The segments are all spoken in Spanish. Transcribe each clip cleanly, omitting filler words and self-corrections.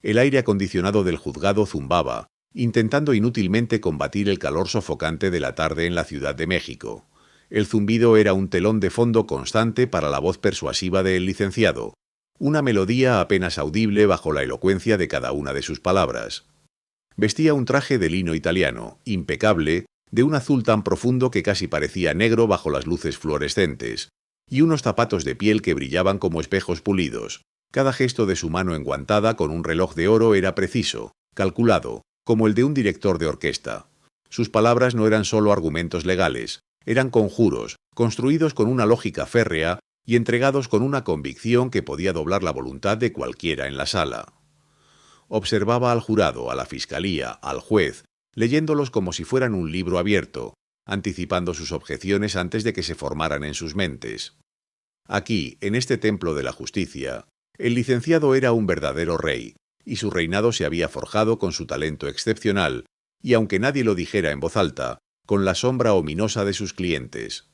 El aire acondicionado del juzgado zumbaba, intentando inútilmente combatir el calor sofocante de la tarde en la Ciudad de México. El zumbido era un telón de fondo constante para la voz persuasiva del licenciado, una melodía apenas audible bajo la elocuencia de cada una de sus palabras. Vestía un traje de lino italiano, impecable, de un azul tan profundo que casi parecía negro bajo las luces fluorescentes, y unos zapatos de piel que brillaban como espejos pulidos. Cada gesto de su mano enguantada con un reloj de oro era preciso, calculado, como el de un director de orquesta. Sus palabras no eran solo argumentos legales, eran conjuros, construidos con una lógica férrea y entregados con una convicción que podía doblar la voluntad de cualquiera en la sala. Observaba al jurado, a la fiscalía, al juez, leyéndolos como si fueran un libro abierto, anticipando sus objeciones antes de que se formaran en sus mentes. Aquí, en este templo de la justicia, el licenciado era un verdadero rey, y su reinado se había forjado con su talento excepcional, y aunque nadie lo dijera en voz alta, con la sombra ominosa de sus clientes.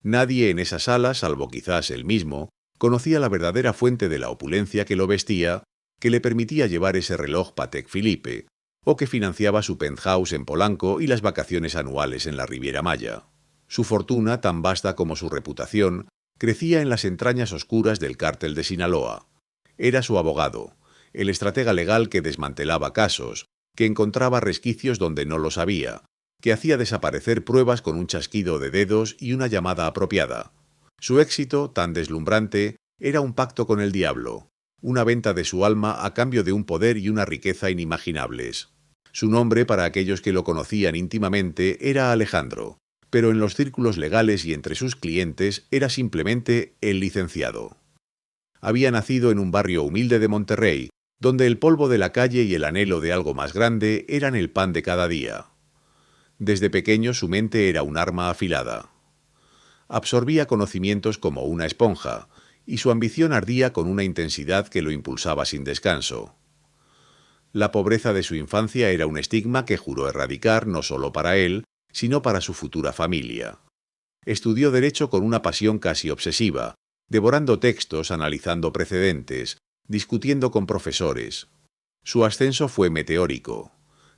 Nadie en esa sala, salvo quizás él mismo, conocía la verdadera fuente de la opulencia que lo vestía, que le permitía llevar ese reloj Patek Philippe, o que financiaba su penthouse en Polanco y las vacaciones anuales en la Riviera Maya. Su fortuna, tan vasta como su reputación, crecía en las entrañas oscuras del cártel de Sinaloa. Era su abogado, el estratega legal que desmantelaba casos, que encontraba resquicios donde no los había, que hacía desaparecer pruebas con un chasquido de dedos y una llamada apropiada. Su éxito, tan deslumbrante, era un pacto con el diablo, una venta de su alma a cambio de un poder y una riqueza inimaginables. Su nombre, para aquellos que lo conocían íntimamente, era Alejandro, pero en los círculos legales y entre sus clientes era simplemente el licenciado. Había nacido en un barrio humilde de Monterrey, donde el polvo de la calle y el anhelo de algo más grande eran el pan de cada día. Desde pequeño su mente era un arma afilada. Absorbía conocimientos como una esponja, y su ambición ardía con una intensidad que lo impulsaba sin descanso. La pobreza de su infancia era un estigma que juró erradicar no solo para él, sino para su futura familia. Estudió Derecho con una pasión casi obsesiva, devorando textos, analizando precedentes, discutiendo con profesores. Su ascenso fue meteórico.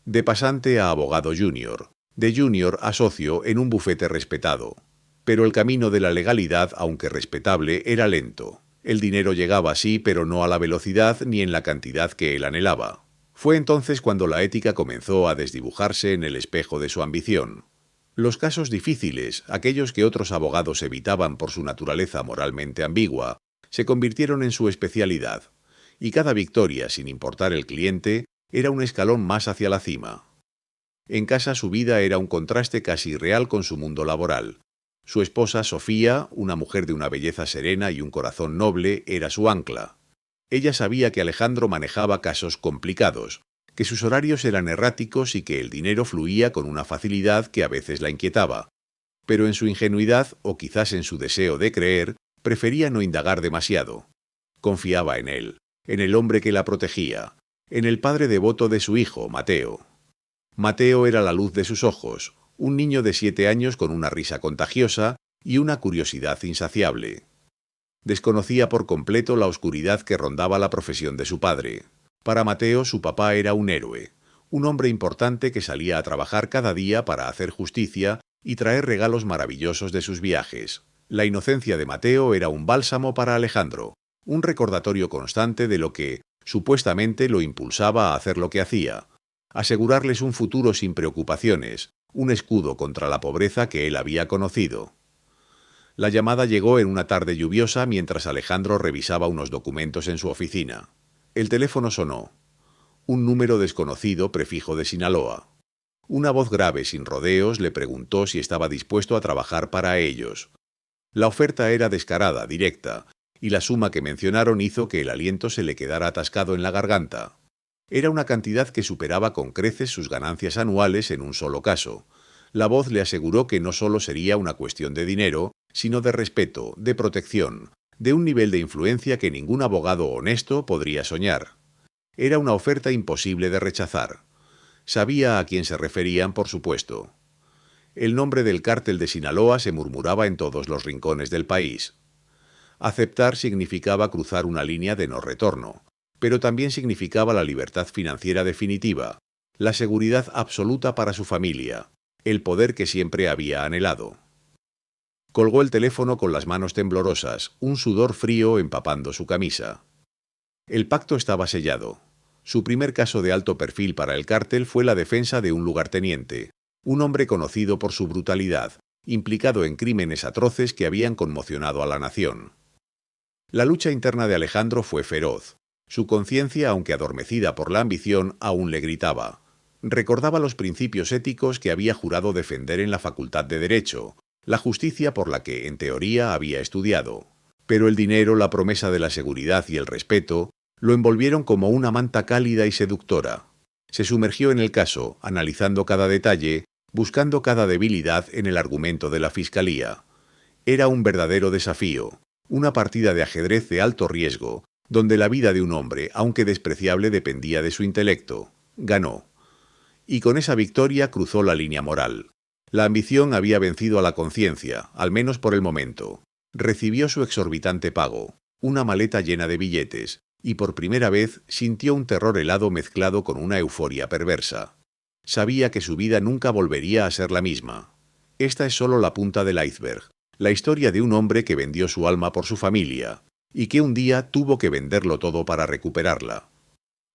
De pasante a abogado junior, de junior a socio en un bufete respetado. Pero el camino de la legalidad, aunque respetable, era lento. El dinero llegaba sí, pero no a la velocidad ni en la cantidad que él anhelaba. Fue entonces cuando la ética comenzó a desdibujarse en el espejo de su ambición. Los casos difíciles, aquellos que otros abogados evitaban por su naturaleza moralmente ambigua, se convirtieron en su especialidad, y cada victoria, sin importar el cliente, era un escalón más hacia la cima. En casa su vida era un contraste casi irreal con su mundo laboral. Su esposa, Sofía, una mujer de una belleza serena y un corazón noble, era su ancla. Ella sabía que Alejandro manejaba casos complicados, que sus horarios eran erráticos y que el dinero fluía con una facilidad que a veces la inquietaba. Pero en su ingenuidad, o quizás en su deseo de creer, prefería no indagar demasiado. Confiaba en él, en el hombre que la protegía, en el padre devoto de su hijo, Mateo. Mateo era la luz de sus ojos, un niño de 7 años con una risa contagiosa y una curiosidad insaciable. Desconocía por completo la oscuridad que rondaba la profesión de su padre. Para Mateo, su papá era un héroe, un hombre importante que salía a trabajar cada día para hacer justicia y traer regalos maravillosos de sus viajes. La inocencia de Mateo era un bálsamo para Alejandro, un recordatorio constante de lo que, supuestamente, lo impulsaba a hacer lo que hacía, asegurarles un futuro sin preocupaciones, un escudo contra la pobreza que él había conocido. La llamada llegó en una tarde lluviosa mientras Alejandro revisaba unos documentos en su oficina. El teléfono sonó. Un número desconocido, prefijo de Sinaloa. Una voz grave, sin rodeos, le preguntó si estaba dispuesto a trabajar para ellos. La oferta era descarada, directa, y la suma que mencionaron hizo que el aliento se le quedara atascado en la garganta. Era una cantidad que superaba con creces sus ganancias anuales en un solo caso. La voz le aseguró que no solo sería una cuestión de dinero, sino de respeto, de protección, de un nivel de influencia que ningún abogado honesto podría soñar. Era una oferta imposible de rechazar. Sabía a quién se referían, por supuesto. El nombre del cártel de Sinaloa se murmuraba en todos los rincones del país. Aceptar significaba cruzar una línea de no retorno, pero también significaba la libertad financiera definitiva, la seguridad absoluta para su familia, el poder que siempre había anhelado. Colgó el teléfono con las manos temblorosas, un sudor frío empapando su camisa. El pacto estaba sellado. Su primer caso de alto perfil para el cártel fue la defensa de un lugarteniente, un hombre conocido por su brutalidad, implicado en crímenes atroces que habían conmocionado a la nación. La lucha interna de Alejandro fue feroz. Su conciencia, aunque adormecida por la ambición, aún le gritaba. Recordaba los principios éticos que había jurado defender en la Facultad de Derecho, la justicia por la que, en teoría, había estudiado. Pero el dinero, la promesa de la seguridad y el respeto lo envolvieron como una manta cálida y seductora. Se sumergió en el caso, analizando cada detalle, buscando cada debilidad en el argumento de la Fiscalía. Era un verdadero desafío, una partida de ajedrez de alto riesgo, donde la vida de un hombre, aunque despreciable, dependía de su intelecto. Ganó. Y con esa victoria cruzó la línea moral. La ambición había vencido a la conciencia, al menos por el momento. Recibió su exorbitante pago, una maleta llena de billetes, y por primera vez sintió un terror helado mezclado con una euforia perversa. Sabía que su vida nunca volvería a ser la misma. Esta es solo la punta del iceberg, la historia de un hombre que vendió su alma por su familia, y que un día tuvo que venderlo todo para recuperarla.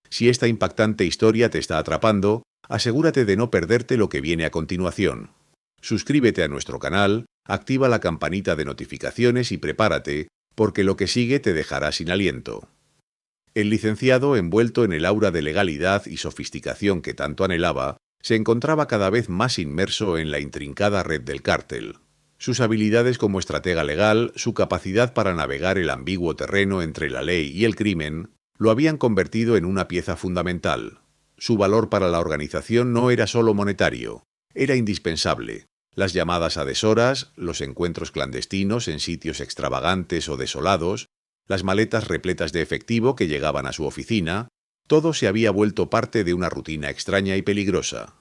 Si esta impactante historia te está atrapando, asegúrate de no perderte lo que viene a continuación. Suscríbete a nuestro canal, activa la campanita de notificaciones y prepárate, porque lo que sigue te dejará sin aliento. El licenciado, envuelto en el aura de legalidad y sofisticación que tanto anhelaba, se encontraba cada vez más inmerso en la intrincada red del cártel. Sus habilidades como estratega legal, su capacidad para navegar el ambiguo terreno entre la ley y el crimen, lo habían convertido en una pieza fundamental. Su valor para la organización no era solo monetario, era indispensable. Las llamadas a deshoras, los encuentros clandestinos en sitios extravagantes o desolados, las maletas repletas de efectivo que llegaban a su oficina, todo se había vuelto parte de una rutina extraña y peligrosa.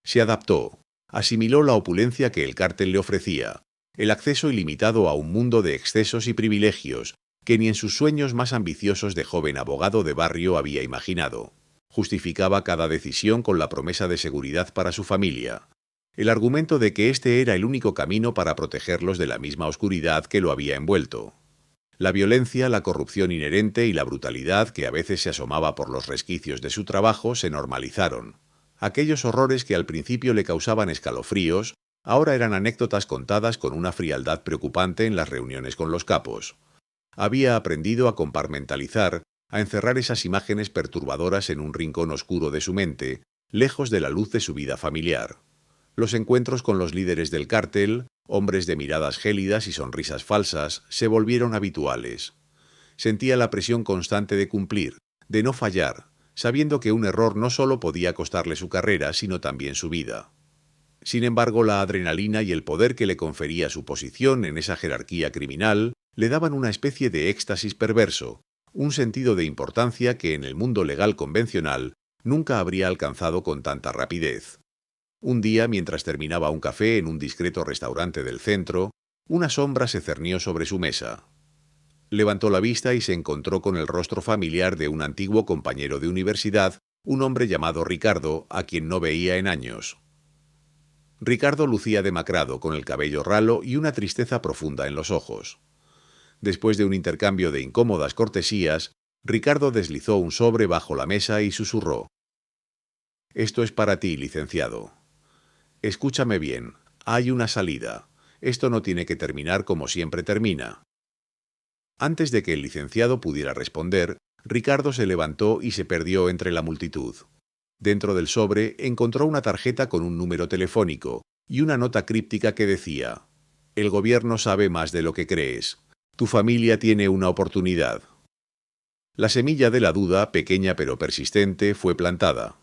Se adaptó, asimiló la opulencia que el cártel le ofrecía, el acceso ilimitado a un mundo de excesos y privilegios que ni en sus sueños más ambiciosos de joven abogado de barrio había imaginado. Justificaba cada decisión con la promesa de seguridad para su familia, el argumento de que este era el único camino para protegerlos de la misma oscuridad que lo había envuelto. La violencia, la corrupción inherente y la brutalidad que a veces se asomaba por los resquicios de su trabajo se normalizaron. Aquellos horrores que al principio le causaban escalofríos, ahora eran anécdotas contadas con una frialdad preocupante en las reuniones con los capos. Había aprendido a compartimentalizar, a encerrar esas imágenes perturbadoras en un rincón oscuro de su mente, lejos de la luz de su vida familiar. Los encuentros con los líderes del cártel, hombres de miradas gélidas y sonrisas falsas, se volvieron habituales. Sentía la presión constante de cumplir, de no fallar, sabiendo que un error no solo podía costarle su carrera, sino también su vida. Sin embargo, la adrenalina y el poder que le confería su posición en esa jerarquía criminal le daban una especie de éxtasis perverso, un sentido de importancia que en el mundo legal convencional nunca habría alcanzado con tanta rapidez. Un día, mientras terminaba un café en un discreto restaurante del centro, una sombra se cernió sobre su mesa. Levantó la vista y se encontró con el rostro familiar de un antiguo compañero de universidad, un hombre llamado Ricardo, a quien no veía en años. Ricardo lucía demacrado, con el cabello ralo y una tristeza profunda en los ojos. Después de un intercambio de incómodas cortesías, Ricardo deslizó un sobre bajo la mesa y susurró: «Esto es para ti, licenciado. Escúchame bien, hay una salida. Esto no tiene que terminar como siempre termina». Antes de que el licenciado pudiera responder, Ricardo se levantó y se perdió entre la multitud. Dentro del sobre encontró una tarjeta con un número telefónico y una nota críptica que decía: «El gobierno sabe más de lo que crees. Tu familia tiene una oportunidad». La semilla de la duda, pequeña pero persistente, fue plantada.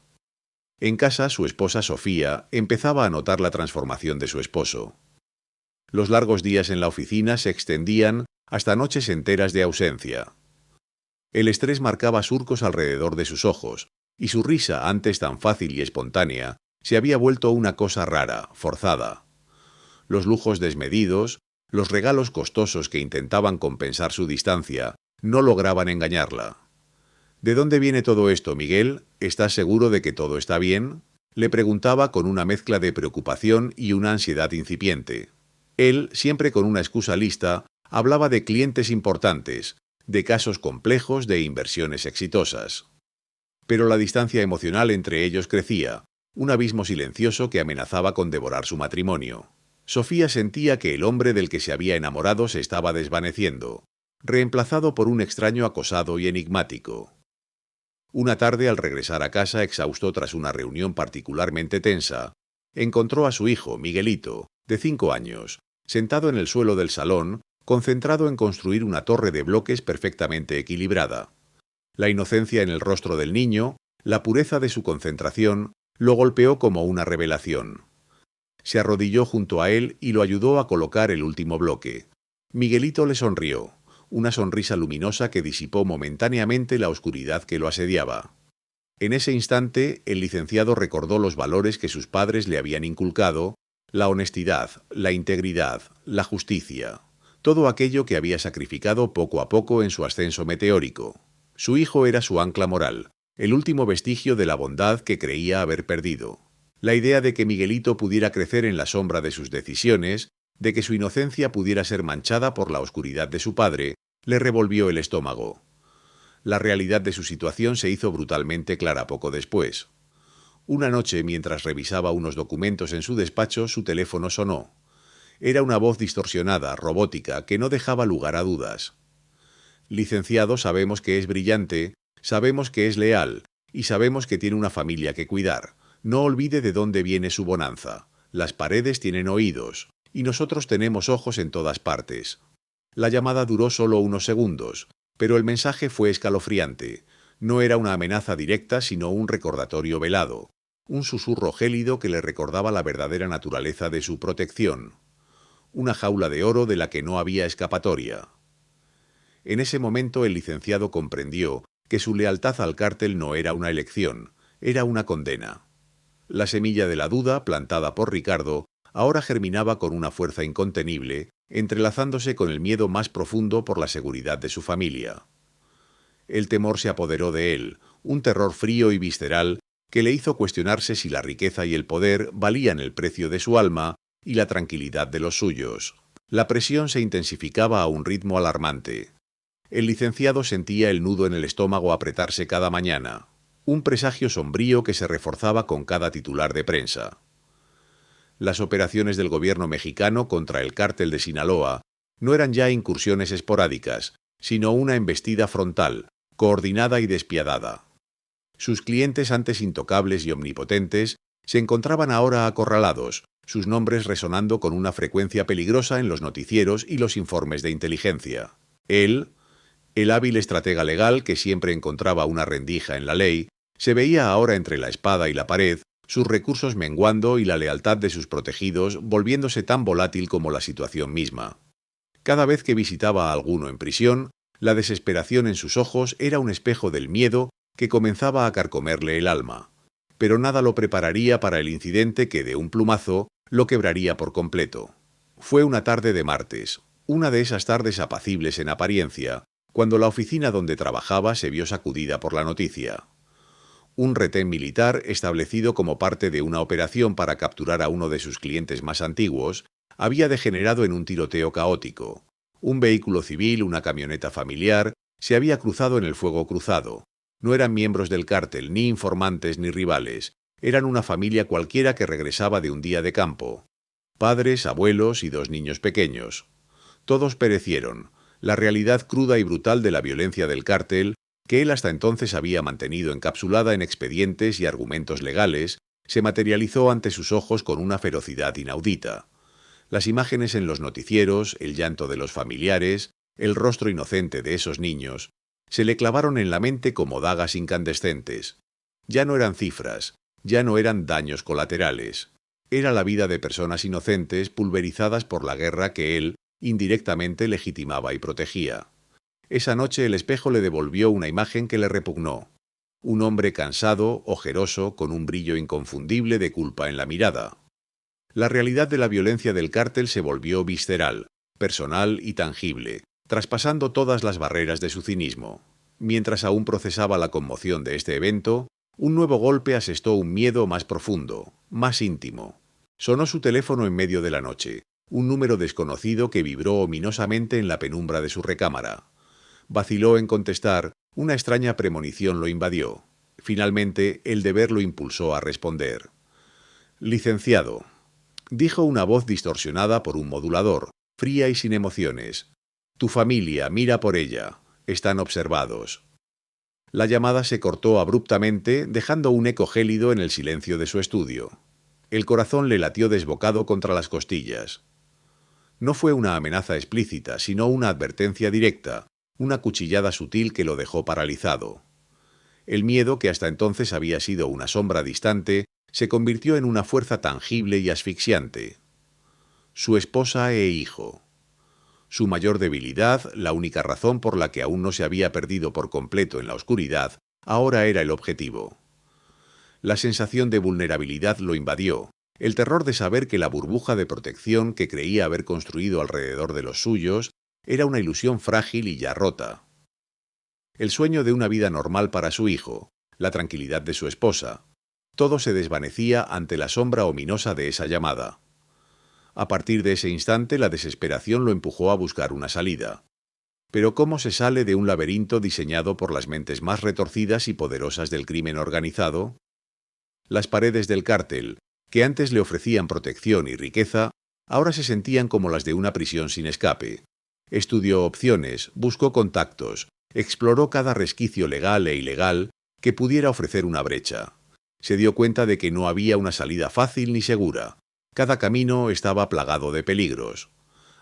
En casa, su esposa Sofía empezaba a notar la transformación de su esposo. Los largos días en la oficina se extendían hasta noches enteras de ausencia. El estrés marcaba surcos alrededor de sus ojos, y su risa, antes tan fácil y espontánea, se había vuelto una cosa rara, forzada. Los lujos desmedidos, los regalos costosos que intentaban compensar su distancia, no lograban engañarla. ¿De dónde viene todo esto, Miguel? ¿Estás seguro de que todo está bien? Le preguntaba con una mezcla de preocupación y una ansiedad incipiente. Él, siempre con una excusa lista, hablaba de clientes importantes, de casos complejos, de inversiones exitosas. Pero la distancia emocional entre ellos crecía, un abismo silencioso que amenazaba con devorar su matrimonio. Sofía sentía que el hombre del que se había enamorado se estaba desvaneciendo, reemplazado por un extraño acosado y enigmático. Una tarde, al regresar a casa, exhausto tras una reunión particularmente tensa, encontró a su hijo, Miguelito, de 5 años, sentado en el suelo del salón, concentrado en construir una torre de bloques perfectamente equilibrada. La inocencia en el rostro del niño, la pureza de su concentración, lo golpeó como una revelación. Se arrodilló junto a él y lo ayudó a colocar el último bloque. Miguelito le sonrió, una sonrisa luminosa que disipó momentáneamente la oscuridad que lo asediaba. En ese instante, el licenciado recordó los valores que sus padres le habían inculcado, la honestidad, la integridad, la justicia, todo aquello que había sacrificado poco a poco en su ascenso meteórico. Su hijo era su ancla moral, el último vestigio de la bondad que creía haber perdido. La idea de que Miguelito pudiera crecer en la sombra de sus decisiones, de que su inocencia pudiera ser manchada por la oscuridad de su padre, le revolvió el estómago. La realidad de su situación se hizo brutalmente clara poco después. Una noche, mientras revisaba unos documentos en su despacho, su teléfono sonó. Era una voz distorsionada, robótica, que no dejaba lugar a dudas. Licenciado, sabemos que es brillante, sabemos que es leal, y sabemos que tiene una familia que cuidar. No olvide de dónde viene su bonanza. Las paredes tienen oídos, y nosotros tenemos ojos en todas partes. La llamada duró solo unos segundos, pero el mensaje fue escalofriante. No era una amenaza directa, sino un recordatorio velado, un susurro gélido que le recordaba la verdadera naturaleza de su protección. Una jaula de oro de la que no había escapatoria. En ese momento el licenciado comprendió que su lealtad al cártel no era una elección, era una condena. La semilla de la duda, plantada por Ricardo, ahora germinaba con una fuerza incontenible, entrelazándose con el miedo más profundo por la seguridad de su familia. El temor se apoderó de él, un terror frío y visceral que le hizo cuestionarse si la riqueza y el poder valían el precio de su alma y la tranquilidad de los suyos. La presión se intensificaba a un ritmo alarmante. El licenciado sentía el nudo en el estómago apretarse cada mañana, un presagio sombrío que se reforzaba con cada titular de prensa. Las operaciones del gobierno mexicano contra el cártel de Sinaloa no eran ya incursiones esporádicas, sino una embestida frontal, coordinada y despiadada. Sus clientes, antes intocables y omnipotentes, se encontraban ahora acorralados, sus nombres resonando con una frecuencia peligrosa en los noticieros y los informes de inteligencia. Él, el hábil estratega legal que siempre encontraba una rendija en la ley, se veía ahora entre la espada y la pared, sus recursos menguando y la lealtad de sus protegidos volviéndose tan volátil como la situación misma. Cada vez que visitaba a alguno en prisión, la desesperación en sus ojos era un espejo del miedo que comenzaba a carcomerle el alma. Pero nada lo prepararía para el incidente que, de un plumazo, lo quebraría por completo. Fue una tarde de martes, una de esas tardes apacibles en apariencia, cuando la oficina donde trabajaba se vio sacudida por la noticia. Un retén militar, establecido como parte de una operación para capturar a uno de sus clientes más antiguos, había degenerado en un tiroteo caótico. Un vehículo civil, una camioneta familiar, se había cruzado en el fuego cruzado. No eran miembros del cártel, ni informantes ni rivales. Eran una familia cualquiera que regresaba de un día de campo. Padres, abuelos y 2 niños pequeños. Todos perecieron. La realidad cruda y brutal de la violencia del cártel, que él hasta entonces había mantenido encapsulada en expedientes y argumentos legales, se materializó ante sus ojos con una ferocidad inaudita. Las imágenes en los noticieros, el llanto de los familiares, el rostro inocente de esos niños, se le clavaron en la mente como dagas incandescentes. Ya no eran cifras, ya no eran daños colaterales. Era la vida de personas inocentes pulverizadas por la guerra que él, indirectamente, legitimaba y protegía. Esa noche el espejo le devolvió una imagen que le repugnó. Un hombre cansado, ojeroso, con un brillo inconfundible de culpa en la mirada. La realidad de la violencia del cártel se volvió visceral, personal y tangible, traspasando todas las barreras de su cinismo. Mientras aún procesaba la conmoción de este evento, un nuevo golpe asestó un miedo más profundo, más íntimo. Sonó su teléfono en medio de la noche, un número desconocido que vibró ominosamente en la penumbra de su recámara. Vaciló en contestar, una extraña premonición lo invadió. Finalmente, el deber lo impulsó a responder. «Licenciado», dijo una voz distorsionada por un modulador, fría y sin emociones. «Tu familia, mira por ella. Están observados». La llamada se cortó abruptamente, dejando un eco gélido en el silencio de su estudio. El corazón le latió desbocado contra las costillas. No fue una amenaza explícita, sino una advertencia directa, una cuchillada sutil que lo dejó paralizado. El miedo, que hasta entonces había sido una sombra distante, se convirtió en una fuerza tangible y asfixiante. Su esposa e hijo. Su mayor debilidad, la única razón por la que aún no se había perdido por completo en la oscuridad, ahora era el objetivo. La sensación de vulnerabilidad lo invadió, el terror de saber que la burbuja de protección que creía haber construido alrededor de los suyos era una ilusión frágil y ya rota. El sueño de una vida normal para su hijo, la tranquilidad de su esposa, todo se desvanecía ante la sombra ominosa de esa llamada. A partir de ese instante, la desesperación lo empujó a buscar una salida. Pero ¿cómo se sale de un laberinto diseñado por las mentes más retorcidas y poderosas del crimen organizado? Las paredes del cártel, que antes le ofrecían protección y riqueza, ahora se sentían como las de una prisión sin escape. Estudió opciones, buscó contactos, exploró cada resquicio legal e ilegal que pudiera ofrecer una brecha. Se dio cuenta de que no había una salida fácil ni segura. Cada camino estaba plagado de peligros.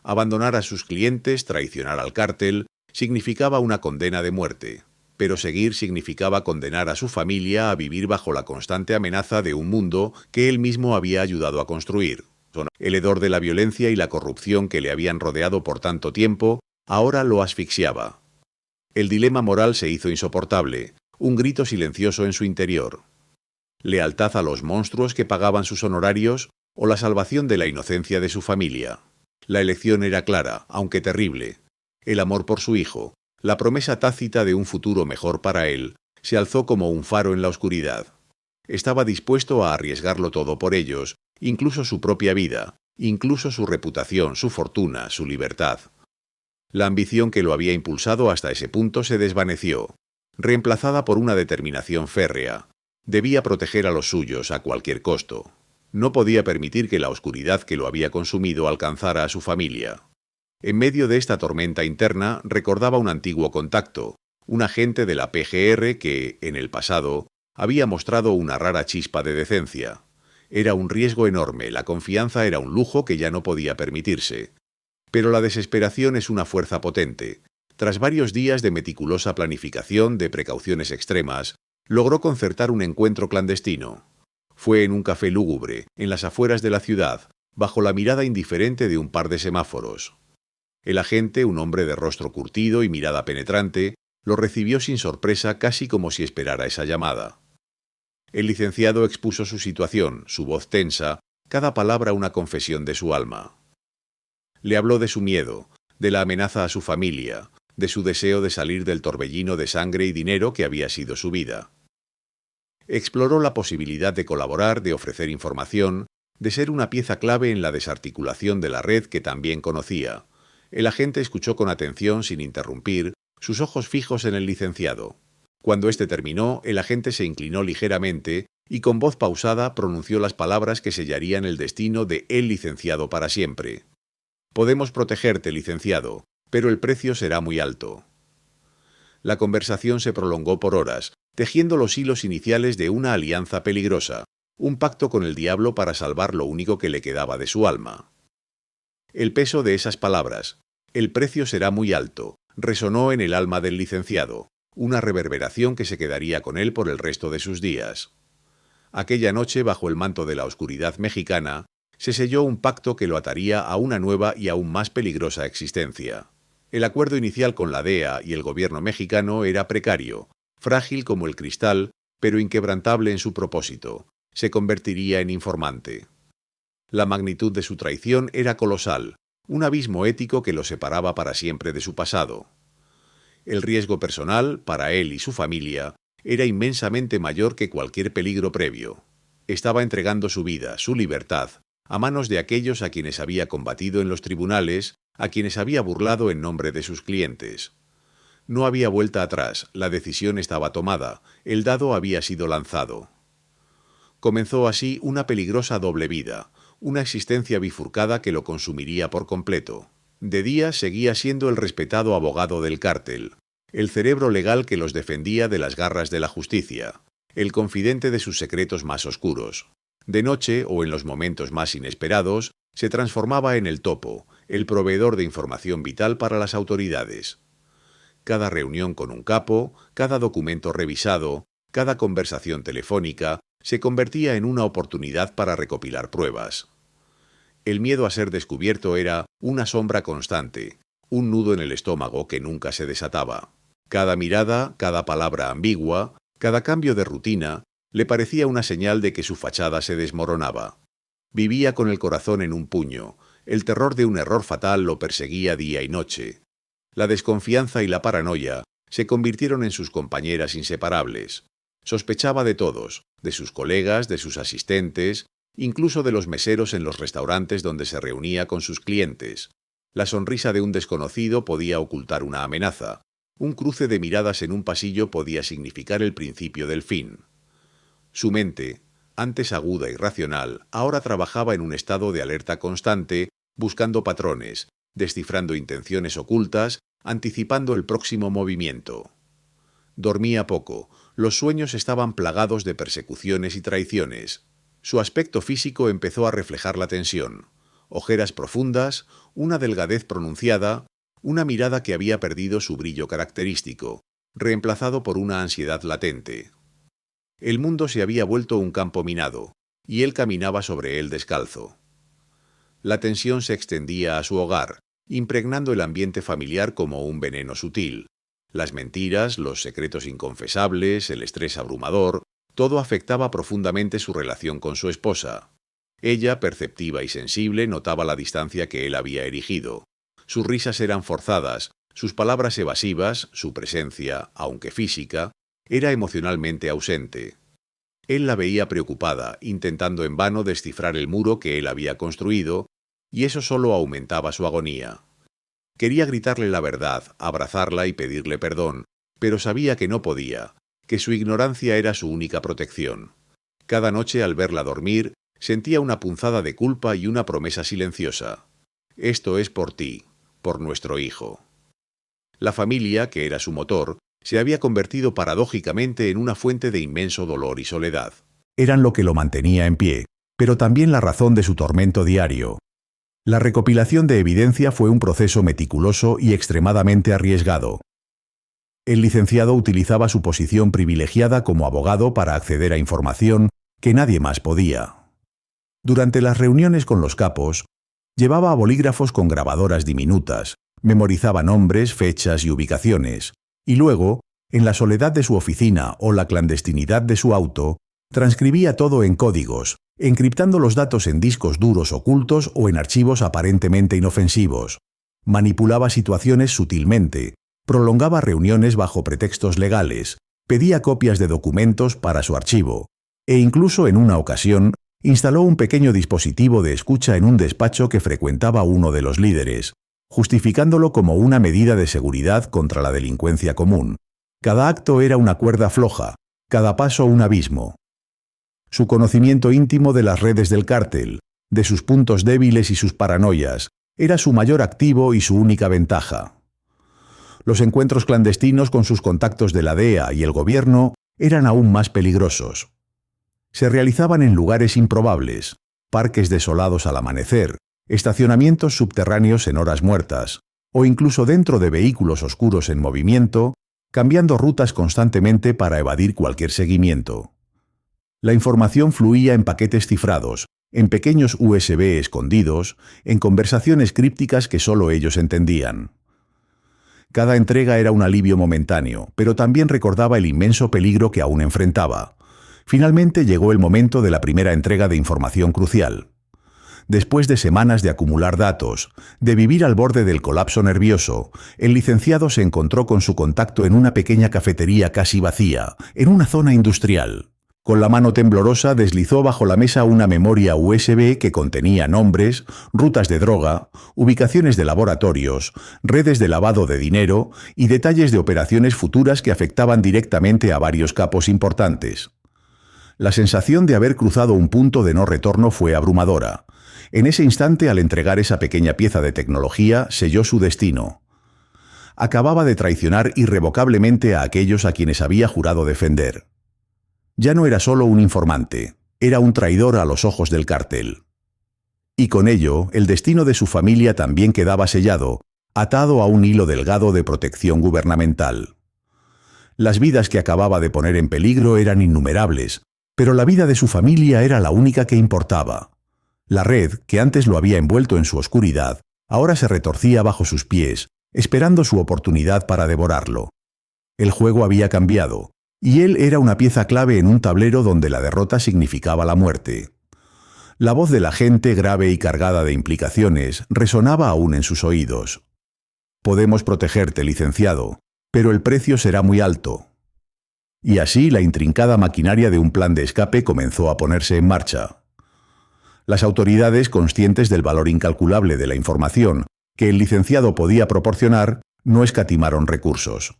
Abandonar a sus clientes, traicionar al cártel, significaba una condena de muerte. Pero seguir significaba condenar a su familia a vivir bajo la constante amenaza de un mundo que él mismo había ayudado a construir. El hedor de la violencia y la corrupción que le habían rodeado por tanto tiempo, ahora lo asfixiaba. El dilema moral se hizo insoportable, un grito silencioso en su interior. ¿Lealtad a los monstruos que pagaban sus honorarios o la salvación de la inocencia de su familia? La elección era clara, aunque terrible. El amor por su hijo, la promesa tácita de un futuro mejor para él, se alzó como un faro en la oscuridad. Estaba dispuesto a arriesgarlo todo por ellos, incluso su propia vida, incluso su reputación, su fortuna, su libertad. La ambición que lo había impulsado hasta ese punto se desvaneció, reemplazada por una determinación férrea. Debía proteger a los suyos a cualquier costo. No podía permitir que la oscuridad que lo había consumido alcanzara a su familia. En medio de esta tormenta interna recordaba un antiguo contacto, un agente de la PGR que, en el pasado, había mostrado una rara chispa de decencia. Era un riesgo enorme, la confianza era un lujo que ya no podía permitirse. Pero la desesperación es una fuerza potente. Tras varios días de meticulosa planificación, de precauciones extremas, logró concertar un encuentro clandestino. Fue en un café lúgubre, en las afueras de la ciudad, bajo la mirada indiferente de un par de semáforos. El agente, un hombre de rostro curtido y mirada penetrante, lo recibió sin sorpresa, casi como si esperara esa llamada. El licenciado expuso su situación, su voz tensa, cada palabra una confesión de su alma. Le habló de su miedo, de la amenaza a su familia, de su deseo de salir del torbellino de sangre y dinero que había sido su vida. Exploró la posibilidad de colaborar, de ofrecer información, de ser una pieza clave en la desarticulación de la red que también conocía. El agente escuchó con atención, sin interrumpir, sus ojos fijos en el licenciado. Cuando éste terminó, el agente se inclinó ligeramente y con voz pausada pronunció las palabras que sellarían el destino de el licenciado para siempre. «Podemos protegerte, licenciado, pero el precio será muy alto». La conversación se prolongó por horas, tejiendo los hilos iniciales de una alianza peligrosa, un pacto con el diablo para salvar lo único que le quedaba de su alma. El peso de esas palabras, «el precio será muy alto», resonó en el alma del licenciado, una reverberación que se quedaría con él por el resto de sus días. Aquella noche, bajo el manto de la oscuridad mexicana, se selló un pacto que lo ataría a una nueva y aún más peligrosa existencia. El acuerdo inicial con la DEA y el gobierno mexicano era precario, frágil como el cristal, pero inquebrantable en su propósito. Se convertiría en informante. La magnitud de su traición era colosal, un abismo ético que lo separaba para siempre de su pasado. El riesgo personal, para él y su familia, era inmensamente mayor que cualquier peligro previo. Estaba entregando su vida, su libertad, a manos de aquellos a quienes había combatido en los tribunales, a quienes había burlado en nombre de sus clientes. No había vuelta atrás, la decisión estaba tomada, el dado había sido lanzado. Comenzó así una peligrosa doble vida, una existencia bifurcada que lo consumiría por completo. De día seguía siendo el respetado abogado del cártel, el cerebro legal que los defendía de las garras de la justicia, el confidente de sus secretos más oscuros. De noche, o en los momentos más inesperados, se transformaba en el topo, el proveedor de información vital para las autoridades. Cada reunión con un capo, cada documento revisado, cada conversación telefónica, se convertía en una oportunidad para recopilar pruebas. El miedo a ser descubierto era una sombra constante, un nudo en el estómago que nunca se desataba. Cada mirada, cada palabra ambigua, cada cambio de rutina, le parecía una señal de que su fachada se desmoronaba. Vivía con el corazón en un puño, el terror de un error fatal lo perseguía día y noche. La desconfianza y la paranoia se convirtieron en sus compañeras inseparables. Sospechaba de todos, de sus colegas, de sus asistentes, incluso de los meseros en los restaurantes donde se reunía con sus clientes. La sonrisa de un desconocido podía ocultar una amenaza. Un cruce de miradas en un pasillo podía significar el principio del fin. Su mente, antes aguda y racional, ahora trabajaba en un estado de alerta constante, buscando patrones, descifrando intenciones ocultas, anticipando el próximo movimiento. Dormía poco, los sueños estaban plagados de persecuciones y traiciones. Su aspecto físico empezó a reflejar la tensión. Ojeras profundas, una delgadez pronunciada, una mirada que había perdido su brillo característico, reemplazado por una ansiedad latente. El mundo se había vuelto un campo minado, y él caminaba sobre él descalzo. La tensión se extendía a su hogar, impregnando el ambiente familiar como un veneno sutil. Las mentiras, los secretos inconfesables, el estrés abrumador, todo afectaba profundamente su relación con su esposa. Ella, perceptiva y sensible, notaba la distancia que él había erigido. Sus risas eran forzadas, sus palabras evasivas, su presencia, aunque física, era emocionalmente ausente. Él la veía preocupada, intentando en vano descifrar el muro que él había construido, y eso solo aumentaba su agonía. Quería gritarle la verdad, abrazarla y pedirle perdón, pero sabía que no podía, que su ignorancia era su única protección. Cada noche al verla dormir, sentía una punzada de culpa y una promesa silenciosa. Esto es por ti, por nuestro hijo. La familia, que era su motor, se había convertido paradójicamente en una fuente de inmenso dolor y soledad. Eran lo que lo mantenía en pie, pero también la razón de su tormento diario. La recopilación de evidencia fue un proceso meticuloso y extremadamente arriesgado. El licenciado utilizaba su posición privilegiada como abogado para acceder a información que nadie más podía. Durante las reuniones con los capos, llevaba bolígrafos con grabadoras diminutas, memorizaba nombres, fechas y ubicaciones, y luego, en la soledad de su oficina o la clandestinidad de su auto, transcribía todo en códigos, encriptando los datos en discos duros ocultos o en archivos aparentemente inofensivos. Manipulaba situaciones sutilmente, prolongaba reuniones bajo pretextos legales, pedía copias de documentos para su archivo, e incluso en una ocasión instaló un pequeño dispositivo de escucha en un despacho que frecuentaba uno de los líderes, justificándolo como una medida de seguridad contra la delincuencia común. Cada acto era una cuerda floja, cada paso un abismo. Su conocimiento íntimo de las redes del cártel, de sus puntos débiles y sus paranoias, era su mayor activo y su única ventaja. Los encuentros clandestinos con sus contactos de la DEA y el gobierno eran aún más peligrosos. Se realizaban en lugares improbables, parques desolados al amanecer, estacionamientos subterráneos en horas muertas, o incluso dentro de vehículos oscuros en movimiento, cambiando rutas constantemente para evadir cualquier seguimiento. La información fluía en paquetes cifrados, en pequeños USB escondidos, en conversaciones crípticas que solo ellos entendían. Cada entrega era un alivio momentáneo, pero también recordaba el inmenso peligro que aún enfrentaba. Finalmente llegó el momento de la primera entrega de información crucial. Después de semanas de acumular datos, de vivir al borde del colapso nervioso, el licenciado se encontró con su contacto en una pequeña cafetería casi vacía, en una zona industrial. Con la mano temblorosa deslizó bajo la mesa una memoria USB que contenía nombres, rutas de droga, ubicaciones de laboratorios, redes de lavado de dinero y detalles de operaciones futuras que afectaban directamente a varios capos importantes. La sensación de haber cruzado un punto de no retorno fue abrumadora. En ese instante, al entregar esa pequeña pieza de tecnología, selló su destino. Acababa de traicionar irrevocablemente a aquellos a quienes había jurado defender. Ya no era solo un informante, era un traidor a los ojos del cártel. Y con ello, el destino de su familia también quedaba sellado, atado a un hilo delgado de protección gubernamental. Las vidas que acababa de poner en peligro eran innumerables, pero la vida de su familia era la única que importaba. La red, que antes lo había envuelto en su oscuridad, ahora se retorcía bajo sus pies, esperando su oportunidad para devorarlo. El juego había cambiado, y él era una pieza clave en un tablero donde la derrota significaba la muerte. La voz del agente, grave y cargada de implicaciones, resonaba aún en sus oídos. «Podemos protegerte, licenciado, pero el precio será muy alto». Y así la intrincada maquinaria de un plan de escape comenzó a ponerse en marcha. Las autoridades, conscientes del valor incalculable de la información que el licenciado podía proporcionar, no escatimaron recursos.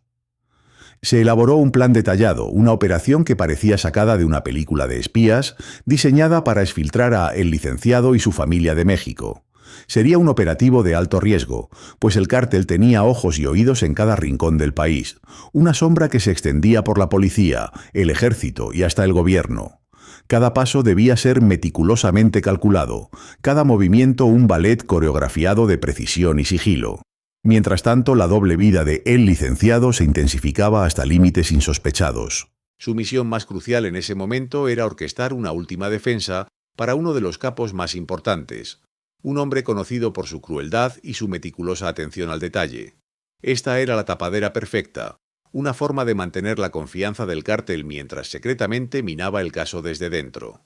Se elaboró un plan detallado, una operación que parecía sacada de una película de espías, diseñada para exfiltrar a el licenciado y su familia de México. Sería un operativo de alto riesgo, pues el cártel tenía ojos y oídos en cada rincón del país, una sombra que se extendía por la policía, el ejército y hasta el gobierno. Cada paso debía ser meticulosamente calculado, cada movimiento un ballet coreografiado de precisión y sigilo. Mientras tanto, la doble vida de el licenciado se intensificaba hasta límites insospechados. Su misión más crucial en ese momento era orquestar una última defensa para uno de los capos más importantes, un hombre conocido por su crueldad y su meticulosa atención al detalle. Esta era la tapadera perfecta, una forma de mantener la confianza del cártel mientras secretamente minaba el caso desde dentro.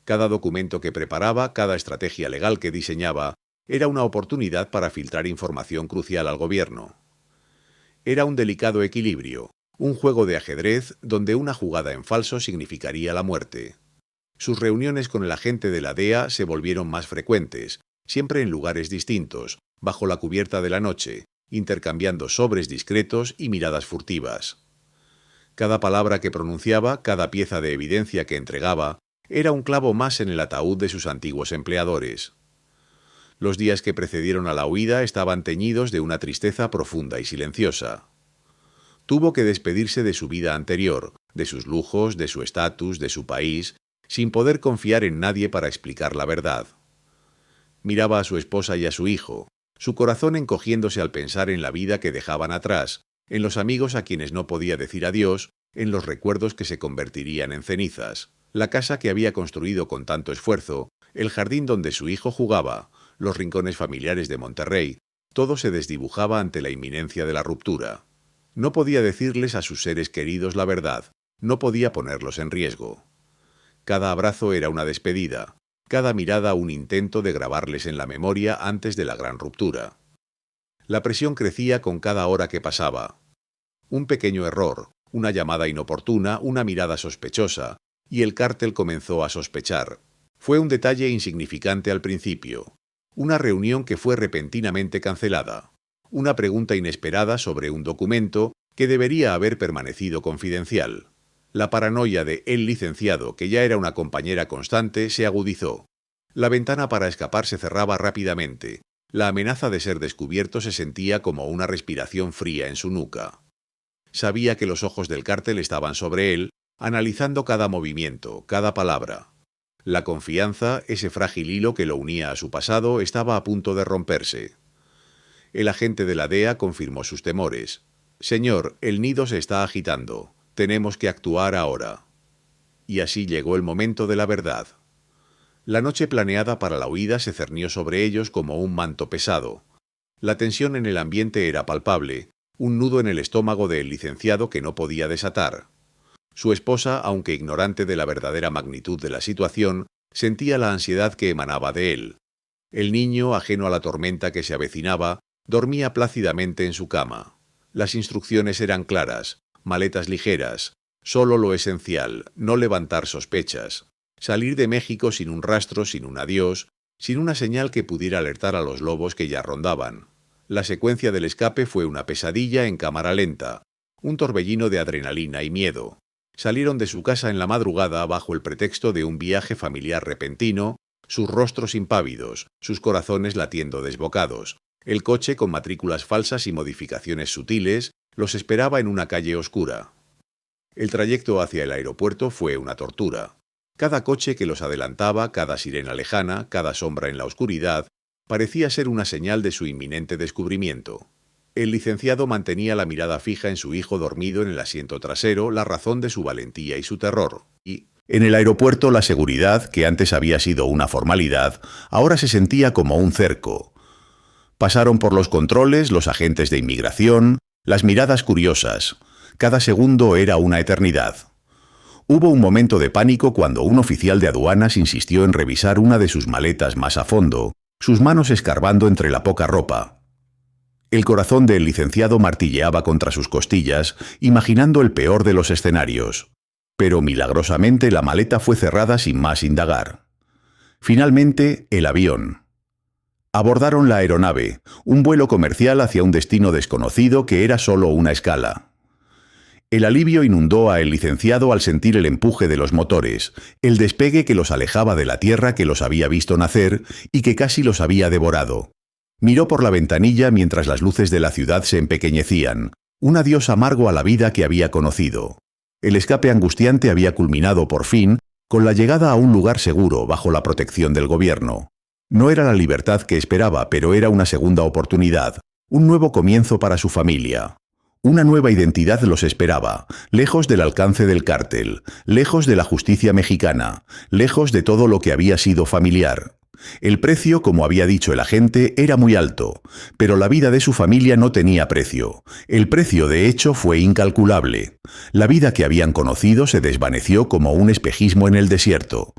Cada documento que preparaba, cada estrategia legal que diseñaba, era una oportunidad para filtrar información crucial al gobierno. Era un delicado equilibrio, un juego de ajedrez donde una jugada en falso significaría la muerte. Sus reuniones con el agente de la DEA se volvieron más frecuentes, siempre en lugares distintos, bajo la cubierta de la noche, intercambiando sobres discretos y miradas furtivas. Cada palabra que pronunciaba, cada pieza de evidencia que entregaba, era un clavo más en el ataúd de sus antiguos empleadores. Los días que precedieron a la huida estaban teñidos de una tristeza profunda y silenciosa. Tuvo que despedirse de su vida anterior, de sus lujos, de su estatus, de su país, sin poder confiar en nadie para explicar la verdad. Miraba a su esposa y a su hijo, su corazón encogiéndose al pensar en la vida que dejaban atrás, en los amigos a quienes no podía decir adiós, en los recuerdos que se convertirían en cenizas, la casa que había construido con tanto esfuerzo, el jardín donde su hijo jugaba, los rincones familiares de Monterrey, todo se desdibujaba ante la inminencia de la ruptura. No podía decirles a sus seres queridos la verdad, no podía ponerlos en riesgo. Cada abrazo era una despedida, cada mirada un intento de grabarles en la memoria antes de la gran ruptura. La presión crecía con cada hora que pasaba. Un pequeño error, una llamada inoportuna, una mirada sospechosa, y el cártel comenzó a sospechar. Fue un detalle insignificante al principio. Una reunión que fue repentinamente cancelada. Una pregunta inesperada sobre un documento que debería haber permanecido confidencial. La paranoia de el licenciado, que ya era una compañera constante, se agudizó. La ventana para escapar se cerraba rápidamente. La amenaza de ser descubierto se sentía como una respiración fría en su nuca. Sabía que los ojos del cártel estaban sobre él, analizando cada movimiento, cada palabra. La confianza, ese frágil hilo que lo unía a su pasado, estaba a punto de romperse. El agente de la DEA confirmó sus temores. «Señor, el nido se está agitando. Tenemos que actuar ahora». Y así llegó el momento de la verdad. La noche planeada para la huida se cernió sobre ellos como un manto pesado. La tensión en el ambiente era palpable, un nudo en el estómago del licenciado que no podía desatar. Su esposa, aunque ignorante de la verdadera magnitud de la situación, Sentía la ansiedad que emanaba de él. El niño, ajeno a la tormenta que se avecinaba, dormía plácidamente en su cama. Las instrucciones eran claras: maletas ligeras, solo lo esencial, no levantar sospechas, salir de México sin un rastro, sin un adiós, sin una señal que pudiera alertar a los lobos que ya rondaban. La secuencia del escape fue una pesadilla en cámara lenta, un torbellino de adrenalina y miedo. Salieron de su casa en la madrugada bajo el pretexto de un viaje familiar repentino, sus rostros impávidos, sus corazones latiendo desbocados. El coche, con matrículas falsas y modificaciones sutiles, los esperaba en una calle oscura. El trayecto hacia el aeropuerto fue una tortura. Cada coche que los adelantaba, cada sirena lejana, cada sombra en la oscuridad, parecía ser una señal de su inminente descubrimiento. El licenciado mantenía la mirada fija en su hijo dormido en el asiento trasero, la razón de su valentía y su terror. Y en el aeropuerto la seguridad, que antes había sido una formalidad, ahora se sentía como un cerco. Pasaron por los controles los agentes de inmigración, las miradas curiosas. Cada segundo era una eternidad. Hubo un momento de pánico cuando un oficial de aduanas insistió en revisar una de sus maletas más a fondo, sus manos escarbando entre la poca ropa. El corazón del licenciado martilleaba contra sus costillas, imaginando el peor de los escenarios. Pero milagrosamente la maleta fue cerrada sin más indagar. Finalmente, el avión. Abordaron la aeronave, un vuelo comercial hacia un destino desconocido que era solo una escala. El alivio inundó a el licenciado al sentir el empuje de los motores, el despegue que los alejaba de la tierra que los había visto nacer y que casi los había devorado. Miró por la ventanilla mientras las luces de la ciudad se empequeñecían, un adiós amargo a la vida que había conocido. El escape angustiante había culminado por fin con la llegada a un lugar seguro bajo la protección del gobierno. No era la libertad que esperaba, pero era una segunda oportunidad, un nuevo comienzo para su familia. Una nueva identidad los esperaba, lejos del alcance del cártel, lejos de la justicia mexicana, lejos de todo lo que había sido familiar. El precio, como había dicho el agente, era muy alto, pero la vida de su familia no tenía precio. El precio, de hecho, fue incalculable. La vida que habían conocido se desvaneció como un espejismo en el desierto.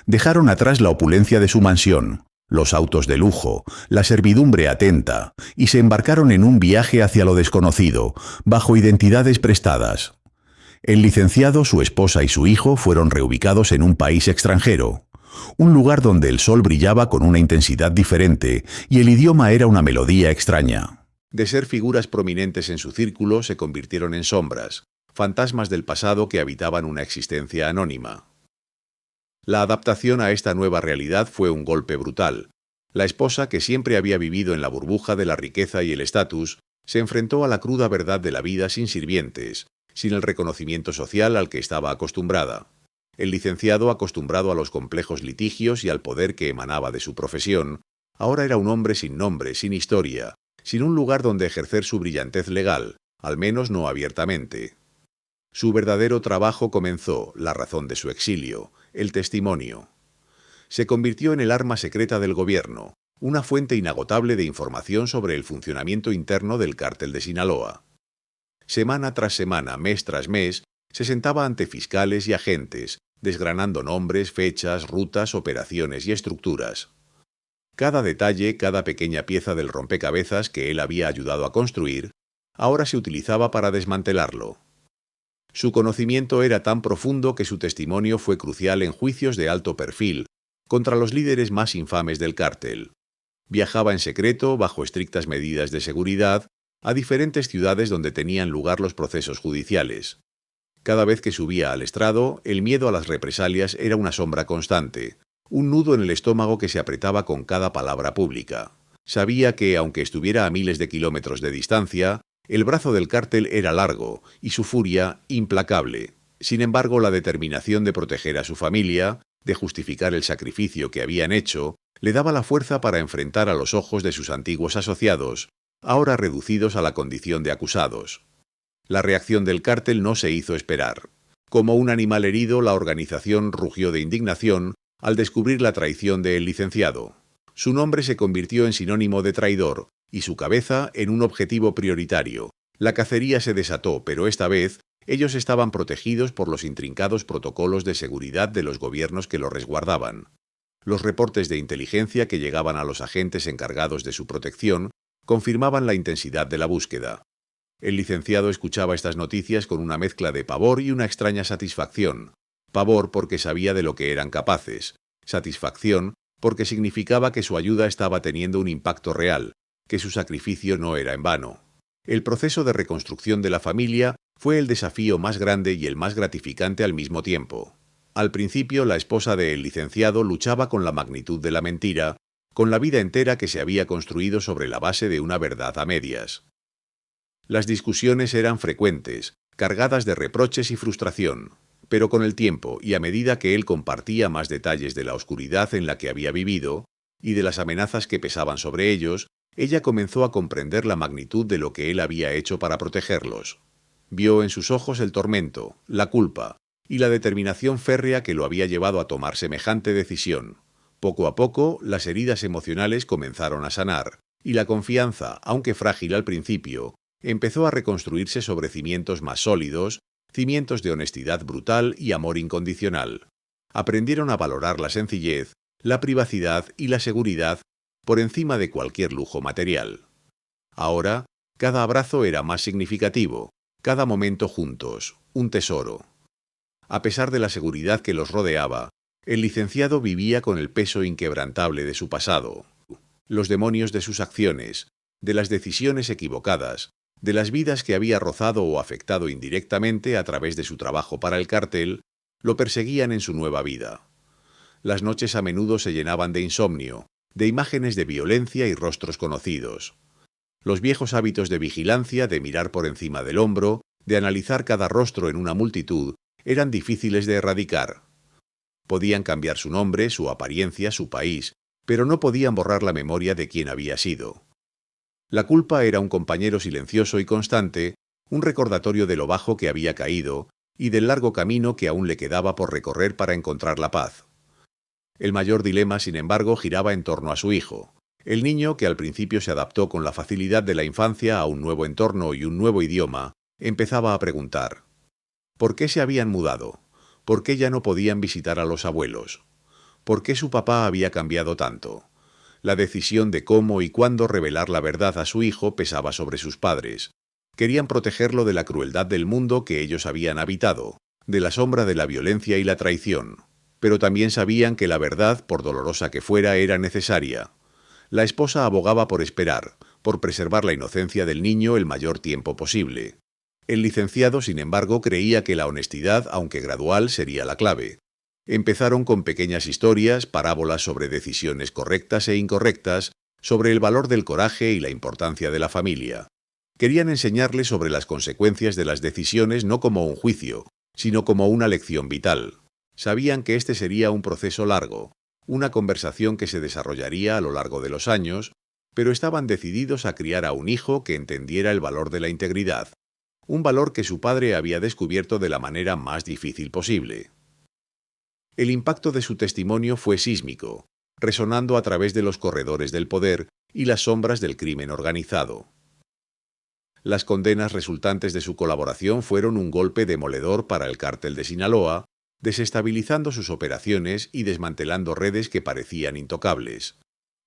Dejaron atrás la opulencia de su mansión, los autos de lujo, la servidumbre atenta, y se embarcaron en un viaje hacia lo desconocido, bajo identidades prestadas. El licenciado, su esposa y su hijo fueron reubicados en un país extranjero, un lugar donde el sol brillaba con una intensidad diferente y el idioma era una melodía extraña. De ser figuras prominentes en su círculo, se convirtieron en sombras, fantasmas del pasado que habitaban una existencia anónima. La adaptación a esta nueva realidad fue un golpe brutal. La esposa, que siempre había vivido en la burbuja de la riqueza y el estatus, se enfrentó a la cruda verdad de la vida sin sirvientes, sin el reconocimiento social al que estaba acostumbrada. El licenciado, acostumbrado a los complejos litigios y al poder que emanaba de su profesión, ahora era un hombre sin nombre, sin historia, sin un lugar donde ejercer su brillantez legal, al menos no abiertamente. Su verdadero trabajo comenzó, la razón de su exilio, el testimonio. Se convirtió en el arma secreta del gobierno, una fuente inagotable de información sobre el funcionamiento interno del cártel de Sinaloa. Semana tras semana, mes tras mes, se sentaba ante fiscales y agentes, desgranando nombres, fechas, rutas, operaciones y estructuras. Cada detalle, cada pequeña pieza del rompecabezas que él había ayudado a construir, ahora se utilizaba para desmantelarlo. Su conocimiento era tan profundo que su testimonio fue crucial en juicios de alto perfil contra los líderes más infames del cártel. Viajaba en secreto, bajo estrictas medidas de seguridad, a diferentes ciudades donde tenían lugar los procesos judiciales. Cada vez que subía al estrado, el miedo a las represalias era una sombra constante, un nudo en el estómago que se apretaba con cada palabra pública. Sabía que, aunque estuviera a miles de kilómetros de distancia, el brazo del cártel era largo y su furia implacable. Sin embargo, la determinación de proteger a su familia, de justificar el sacrificio que habían hecho, le daba la fuerza para enfrentar a los ojos de sus antiguos asociados, ahora reducidos a la condición de acusados. La reacción del cártel no se hizo esperar. Como un animal herido, la organización rugió de indignación al descubrir la traición del licenciado. Su nombre se convirtió en sinónimo de traidor y su cabeza en un objetivo prioritario. La cacería se desató, pero esta vez ellos estaban protegidos por los intrincados protocolos de seguridad de los gobiernos que lo resguardaban. Los reportes de inteligencia que llegaban a los agentes encargados de su protección confirmaban la intensidad de la búsqueda. El licenciado escuchaba estas noticias con una mezcla de pavor y una extraña satisfacción. Pavor porque sabía de lo que eran capaces. Satisfacción porque significaba que su ayuda estaba teniendo un impacto real, que su sacrificio no era en vano. El proceso de reconstrucción de la familia fue el desafío más grande y el más gratificante al mismo tiempo. Al principio, la esposa del licenciado luchaba con la magnitud de la mentira, con la vida entera que se había construido sobre la base de una verdad a medias. Las discusiones eran frecuentes, cargadas de reproches y frustración, pero con el tiempo y a medida que él compartía más detalles de la oscuridad en la que había vivido y de las amenazas que pesaban sobre ellos, ella comenzó a comprender la magnitud de lo que él había hecho para protegerlos. Vio en sus ojos el tormento, la culpa y la determinación férrea que lo había llevado a tomar semejante decisión. Poco a poco, las heridas emocionales comenzaron a sanar, y la confianza, aunque frágil al principio, empezó a reconstruirse sobre cimientos más sólidos, cimientos de honestidad brutal y amor incondicional. Aprendieron a valorar la sencillez, la privacidad y la seguridad por encima de cualquier lujo material. Ahora, cada abrazo era más significativo, cada momento juntos, un tesoro. A pesar de la seguridad que los rodeaba, el licenciado vivía con el peso inquebrantable de su pasado, los demonios de sus acciones, de las decisiones equivocadas, de las vidas que había rozado o afectado indirectamente a través de su trabajo para el cártel, lo perseguían en su nueva vida. Las noches a menudo se llenaban de insomnio, de imágenes de violencia y rostros conocidos. Los viejos hábitos de vigilancia, de mirar por encima del hombro, de analizar cada rostro en una multitud, eran difíciles de erradicar. Podían cambiar su nombre, su apariencia, su país, pero no podían borrar la memoria de quién había sido. La culpa era un compañero silencioso y constante, un recordatorio de lo bajo que había caído y del largo camino que aún le quedaba por recorrer para encontrar la paz. El mayor dilema, sin embargo, giraba en torno a su hijo. El niño, que al principio se adaptó con la facilidad de la infancia a un nuevo entorno y un nuevo idioma, empezaba a preguntar: ¿por qué se habían mudado? ¿Por qué ya no podían visitar a los abuelos? ¿Por qué su papá había cambiado tanto? La decisión de cómo y cuándo revelar la verdad a su hijo pesaba sobre sus padres. Querían protegerlo de la crueldad del mundo que ellos habían habitado, de la sombra de la violencia y la traición. Pero también sabían que la verdad, por dolorosa que fuera, era necesaria. La esposa abogaba por esperar, por preservar la inocencia del niño el mayor tiempo posible. El licenciado, sin embargo, creía que la honestidad, aunque gradual, sería la clave. Empezaron con pequeñas historias, parábolas sobre decisiones correctas e incorrectas, sobre el valor del coraje y la importancia de la familia. Querían enseñarle sobre las consecuencias de las decisiones no como un juicio, sino como una lección vital. Sabían que este sería un proceso largo, una conversación que se desarrollaría a lo largo de los años, pero estaban decididos a criar a un hijo que entendiera el valor de la integridad, un valor que su padre había descubierto de la manera más difícil posible. El impacto de su testimonio fue sísmico, resonando a través de los corredores del poder y las sombras del crimen organizado. Las condenas resultantes de su colaboración fueron un golpe demoledor para el cártel de Sinaloa, desestabilizando sus operaciones y desmantelando redes que parecían intocables.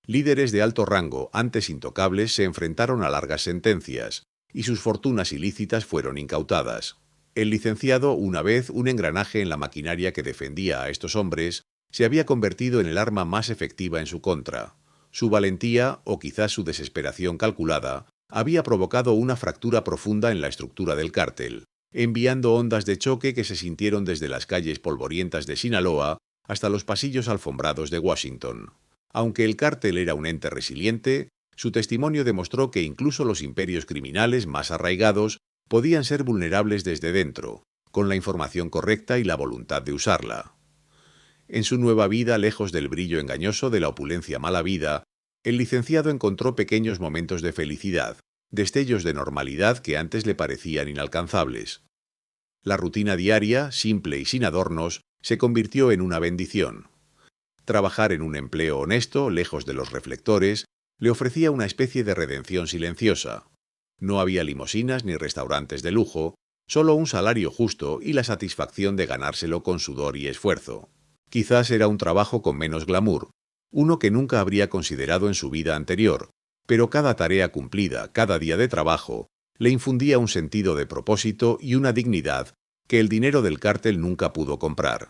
Líderes de alto rango, antes intocables, se enfrentaron a largas sentencias, y sus fortunas ilícitas fueron incautadas. El licenciado, una vez un engranaje en la maquinaria que defendía a estos hombres, se había convertido en el arma más efectiva en su contra. Su valentía, o quizás su desesperación calculada, había provocado una fractura profunda en la estructura del cártel, enviando ondas de choque que se sintieron desde las calles polvorientas de Sinaloa hasta los pasillos alfombrados de Washington. Aunque el cártel era un ente resiliente, su testimonio demostró que incluso los imperios criminales más arraigados podían ser vulnerables desde dentro, con la información correcta y la voluntad de usarla. En su nueva vida, lejos del brillo engañoso de la opulencia mala vida, el licenciado encontró pequeños momentos de felicidad, destellos de normalidad que antes le parecían inalcanzables. La rutina diaria, simple y sin adornos, se convirtió en una bendición. Trabajar en un empleo honesto, lejos de los reflectores, le ofrecía una especie de redención silenciosa. No había limusinas ni restaurantes de lujo, solo un salario justo y la satisfacción de ganárselo con sudor y esfuerzo. Quizás era un trabajo con menos glamour, uno que nunca habría considerado en su vida anterior, pero cada tarea cumplida, cada día de trabajo, le infundía un sentido de propósito y una dignidad que el dinero del cártel nunca pudo comprar.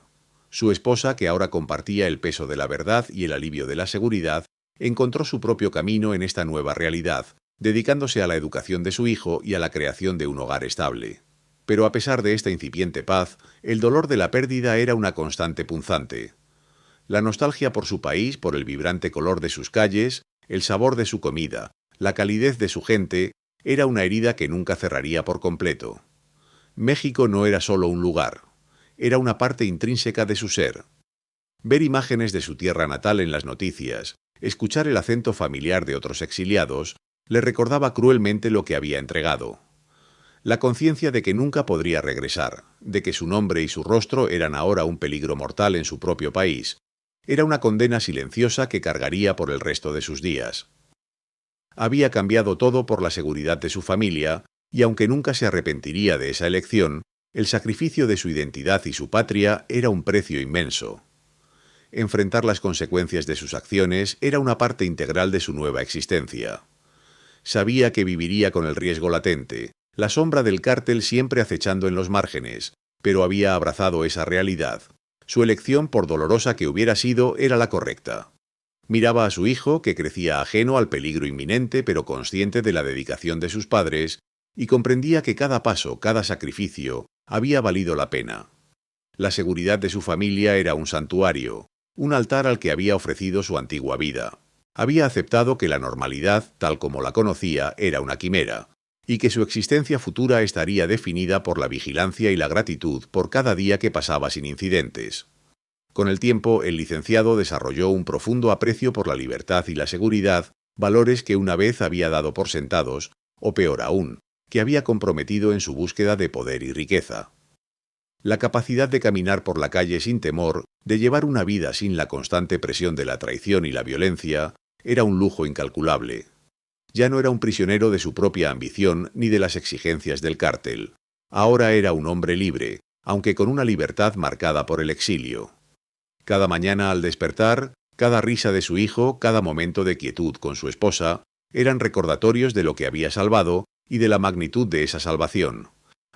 Su esposa, que ahora compartía el peso de la verdad y el alivio de la seguridad, encontró su propio camino en esta nueva realidad, dedicándose a la educación de su hijo y a la creación de un hogar estable. Pero a pesar de esta incipiente paz, el dolor de la pérdida era una constante punzante. La nostalgia por su país, por el vibrante color de sus calles, el sabor de su comida, la calidez de su gente, era una herida que nunca cerraría por completo. México no era solo un lugar, era una parte intrínseca de su ser. Ver imágenes de su tierra natal en las noticias, escuchar el acento familiar de otros exiliados, le recordaba cruelmente lo que había entregado. La conciencia de que nunca podría regresar, de que su nombre y su rostro eran ahora un peligro mortal en su propio país, era una condena silenciosa que cargaría por el resto de sus días. Había cambiado todo por la seguridad de su familia, y aunque nunca se arrepentiría de esa elección, el sacrificio de su identidad y su patria era un precio inmenso. Enfrentar las consecuencias de sus acciones era una parte integral de su nueva existencia. Sabía que viviría con el riesgo latente, la sombra del cártel siempre acechando en los márgenes, pero había abrazado esa realidad. Su elección, por dolorosa que hubiera sido, era la correcta. Miraba a su hijo, que crecía ajeno al peligro inminente pero consciente de la dedicación de sus padres, y comprendía que cada paso, cada sacrificio, había valido la pena. La seguridad de su familia era un santuario, un altar al que había ofrecido su antigua vida. Había aceptado que la normalidad, tal como la conocía, era una quimera, y que su existencia futura estaría definida por la vigilancia y la gratitud por cada día que pasaba sin incidentes. Con el tiempo, el licenciado desarrolló un profundo aprecio por la libertad y la seguridad, valores que una vez había dado por sentados, o peor aún, que había comprometido en su búsqueda de poder y riqueza. La capacidad de caminar por la calle sin temor, de llevar una vida sin la constante presión de la traición y la violencia, era un lujo incalculable. Ya no era un prisionero de su propia ambición ni de las exigencias del cártel. Ahora era un hombre libre, aunque con una libertad marcada por el exilio. Cada mañana al despertar, cada risa de su hijo, cada momento de quietud con su esposa, eran recordatorios de lo que había salvado y de la magnitud de esa salvación.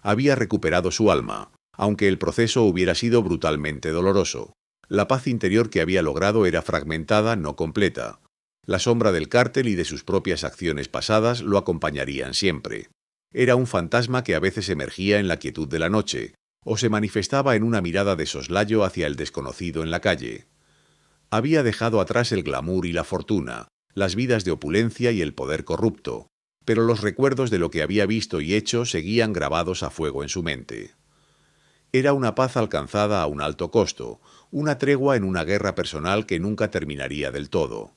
Había recuperado su alma, aunque el proceso hubiera sido brutalmente doloroso. La paz interior que había logrado era fragmentada, no completa. La sombra del cártel y de sus propias acciones pasadas lo acompañarían siempre. Era un fantasma que a veces emergía en la quietud de la noche, o se manifestaba en una mirada de soslayo hacia el desconocido en la calle. Había dejado atrás el glamour y la fortuna, las vidas de opulencia y el poder corrupto, pero los recuerdos de lo que había visto y hecho seguían grabados a fuego en su mente. Era una paz alcanzada a un alto costo, una tregua en una guerra personal que nunca terminaría del todo.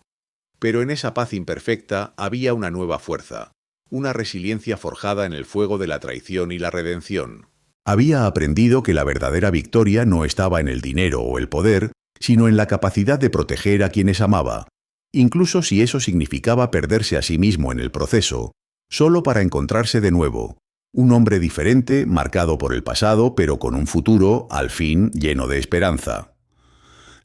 Pero en esa paz imperfecta había una nueva fuerza, una resiliencia forjada en el fuego de la traición y la redención. Había aprendido que la verdadera victoria no estaba en el dinero o el poder, sino en la capacidad de proteger a quienes amaba, incluso si eso significaba perderse a sí mismo en el proceso, solo para encontrarse de nuevo, un hombre diferente, marcado por el pasado, pero con un futuro, al fin, lleno de esperanza.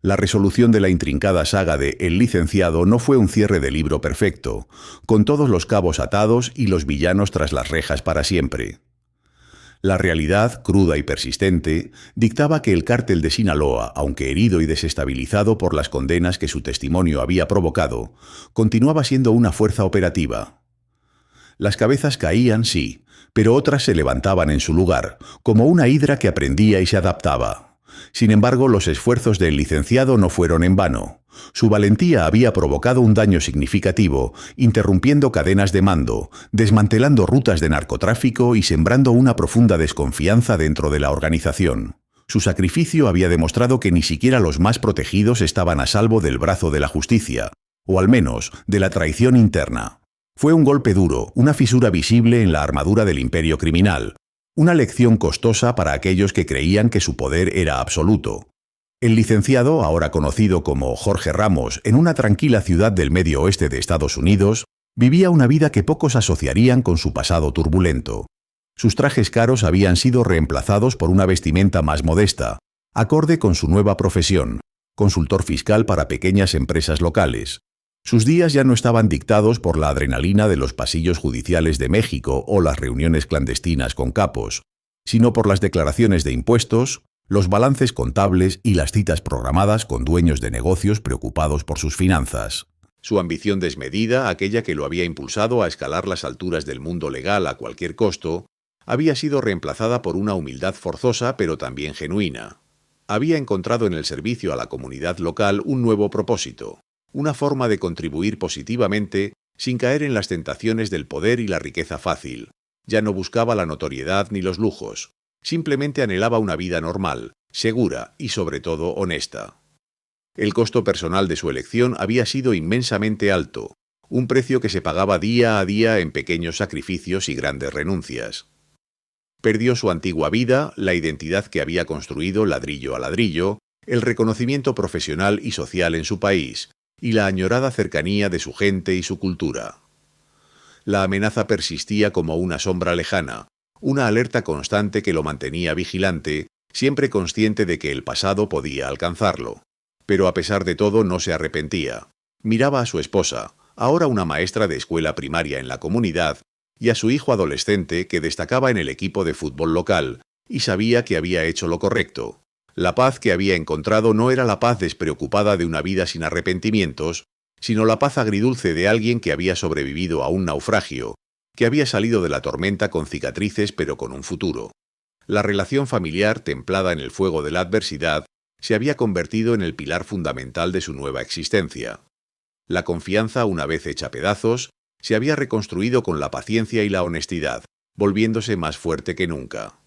La resolución de la intrincada saga de El licenciado no fue un cierre de libro perfecto, con todos los cabos atados y los villanos tras las rejas para siempre. La realidad, cruda y persistente, dictaba que el cártel de Sinaloa, aunque herido y desestabilizado por las condenas que su testimonio había provocado, continuaba siendo una fuerza operativa. Las cabezas caían, sí, pero otras se levantaban en su lugar, como una hidra que aprendía y se adaptaba. Sin embargo, los esfuerzos del licenciado no fueron en vano. Su valentía había provocado un daño significativo, interrumpiendo cadenas de mando, desmantelando rutas de narcotráfico y sembrando una profunda desconfianza dentro de la organización. Su sacrificio había demostrado que ni siquiera los más protegidos estaban a salvo del brazo de la justicia, o al menos de la traición interna. Fue un golpe duro, una fisura visible en la armadura del imperio criminal, una lección costosa para aquellos que creían que su poder era absoluto. El licenciado, ahora conocido como Jorge Ramos, en una tranquila ciudad del medio oeste de Estados Unidos, vivía una vida que pocos asociarían con su pasado turbulento. Sus trajes caros habían sido reemplazados por una vestimenta más modesta, acorde con su nueva profesión, consultor fiscal para pequeñas empresas locales. Sus días ya no estaban dictados por la adrenalina de los pasillos judiciales de México o las reuniones clandestinas con capos, sino por las declaraciones de impuestos, los balances contables y las citas programadas con dueños de negocios preocupados por sus finanzas. Su ambición desmedida, aquella que lo había impulsado a escalar las alturas del mundo legal a cualquier costo, había sido reemplazada por una humildad forzosa pero también genuina. Había encontrado en el servicio a la comunidad local un nuevo propósito, una forma de contribuir positivamente sin caer en las tentaciones del poder y la riqueza fácil. Ya no buscaba la notoriedad ni los lujos, simplemente anhelaba una vida normal, segura y sobre todo honesta. El costo personal de su elección había sido inmensamente alto, un precio que se pagaba día a día en pequeños sacrificios y grandes renuncias. Perdió su antigua vida, la identidad que había construido ladrillo a ladrillo, el reconocimiento profesional y social en su país, y la añorada cercanía de su gente y su cultura. La amenaza persistía como una sombra lejana, una alerta constante que lo mantenía vigilante, siempre consciente de que el pasado podía alcanzarlo. Pero a pesar de todo no se arrepentía. Miraba a su esposa, ahora una maestra de escuela primaria en la comunidad, y a su hijo adolescente que destacaba en el equipo de fútbol local, y sabía que había hecho lo correcto. La paz que había encontrado no era la paz despreocupada de una vida sin arrepentimientos, sino la paz agridulce de alguien que había sobrevivido a un naufragio, que había salido de la tormenta con cicatrices pero con un futuro. La relación familiar, templada en el fuego de la adversidad, se había convertido en el pilar fundamental de su nueva existencia. La confianza, una vez hecha pedazos, se había reconstruido con la paciencia y la honestidad, volviéndose más fuerte que nunca.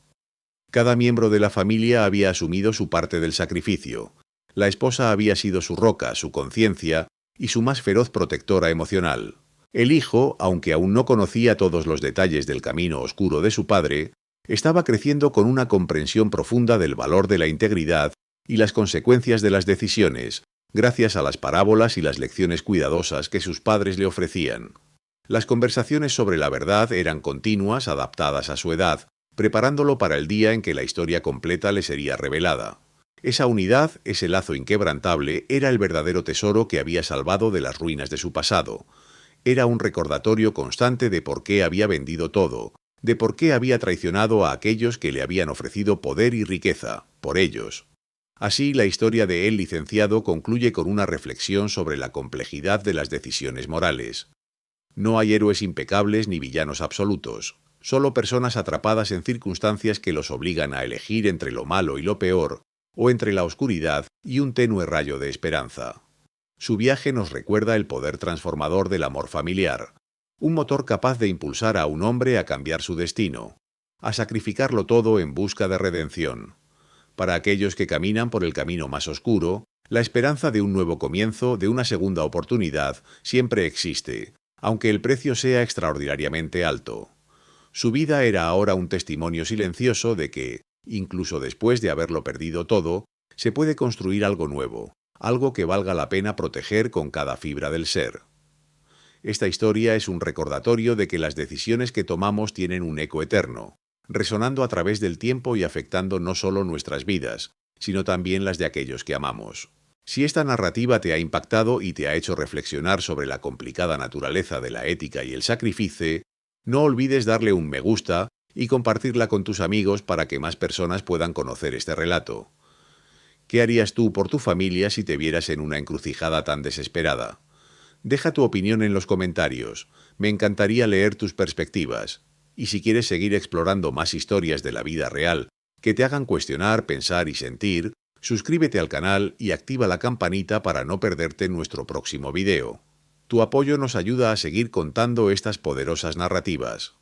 Cada miembro de la familia había asumido su parte del sacrificio. La esposa había sido su roca, su conciencia y su más feroz protectora emocional. El hijo, aunque aún no conocía todos los detalles del camino oscuro de su padre, estaba creciendo con una comprensión profunda del valor de la integridad y las consecuencias de las decisiones, gracias a las parábolas y las lecciones cuidadosas que sus padres le ofrecían. Las conversaciones sobre la verdad eran continuas, adaptadas a su edad, preparándolo para el día en que la historia completa le sería revelada. Esa unidad, ese lazo inquebrantable, era el verdadero tesoro que había salvado de las ruinas de su pasado. Era un recordatorio constante de por qué había vendido todo, de por qué había traicionado a aquellos que le habían ofrecido poder y riqueza, por ellos. Así, la historia de El licenciado concluye con una reflexión sobre la complejidad de las decisiones morales. No hay héroes impecables ni villanos absolutos, solo personas atrapadas en circunstancias que los obligan a elegir entre lo malo y lo peor, o entre la oscuridad y un tenue rayo de esperanza. Su viaje nos recuerda el poder transformador del amor familiar, un motor capaz de impulsar a un hombre a cambiar su destino, a sacrificarlo todo en busca de redención. Para aquellos que caminan por el camino más oscuro, la esperanza de un nuevo comienzo, de una segunda oportunidad, siempre existe, aunque el precio sea extraordinariamente alto. Su vida era ahora un testimonio silencioso de que, incluso después de haberlo perdido todo, se puede construir algo nuevo, algo que valga la pena proteger con cada fibra del ser. Esta historia es un recordatorio de que las decisiones que tomamos tienen un eco eterno, resonando a través del tiempo y afectando no solo nuestras vidas, sino también las de aquellos que amamos. Si esta narrativa te ha impactado y te ha hecho reflexionar sobre la complicada naturaleza de la ética y el sacrificio, no olvides darle un me gusta y compartirla con tus amigos para que más personas puedan conocer este relato. ¿Qué harías tú por tu familia si te vieras en una encrucijada tan desesperada? Deja tu opinión en los comentarios. Me encantaría leer tus perspectivas. Y si quieres seguir explorando más historias de la vida real que te hagan cuestionar, pensar y sentir, suscríbete al canal y activa la campanita para no perderte nuestro próximo video. Tu apoyo nos ayuda a seguir contando estas poderosas narrativas.